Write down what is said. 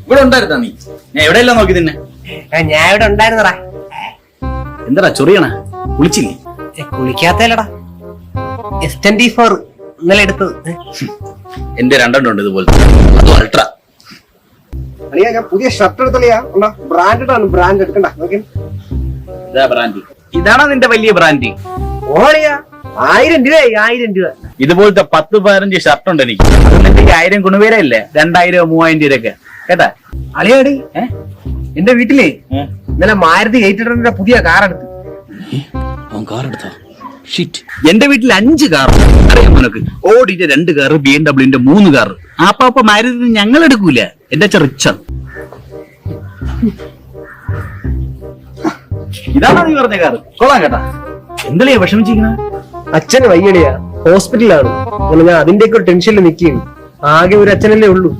ഇവിടെ ഉണ്ടായിരുന്നാ നീ? ഞാൻ എവിടെയെല്ലാം നോക്കി നിന്നെ. ഞാൻ ഇവിടെ ഉണ്ടായിരുന്നടാ. എന്താടാ ചൊറിയണ? കുളിച്ചില്ലേ? കുളിക്കാത്തല്ലടാ, S24 ഇന്നലെ എടുത്തത്. എന്റെ രണ്ടെണ്ണം ഉണ്ട് ഇതുപോലത്തെ, അത് അൾട്രാ. അളിയാ ഞാൻ പുതിയ ഷർട്ട് എടുത്തളിയാ, ബ്രാൻഡഡ് ആണ്, ബ്രാൻഡ് എടുക്കണ്ട. നോക്കി ഇതാ ബ്രാൻഡ്. ഇതാണോ നിന്റെ വലിയ ബ്രാൻഡ്? ഓളിയാ 1000 രൂപ, 1000 രൂപ. ഇതുപോലത്തെ 10-15 ഷർട്ട് ഉണ്ട് എനിക്ക്. അത് നിന്റെ 1000 ഗുണവേരല്ലേ, 2000-3000 രൂപയൊക്കെ കേട്ടാ. അളിയാടി എന്റെ വീട്ടിലേ ഇന്നലെ മാരുതി 800 പുതിയ കാർ എടുത്തു. കാർ എടുത്തോ? എന്റെ വീട്ടിൽ 5 കാർ അറിയാം നിനക്ക്. ഓടിന്റെ 2 കാറ്, BMW 3 കാറ്. ആപ്പാപ്പ മാരുതി ഞങ്ങൾ എടുക്കൂല, എന്റെ അച്ഛൻ റിച്ചാണ്. ഇതാണോ നീ പറഞ്ഞ കാറ്? കൊള്ളാം കേട്ടാ. എന്തല്ലേ വിഷമിച്ചിരിക്കണ? അച്ഛന് വയ്യടിയാ, ഹോസ്പിറ്റലാണ്. ഞാൻ അതിന്റെയൊക്കെ ഒരു ടെൻഷനിൽ നിൽക്കുകയാണ്. ആകെ ഒരു അച്ഛനല്ലേ ഉള്ളൂ.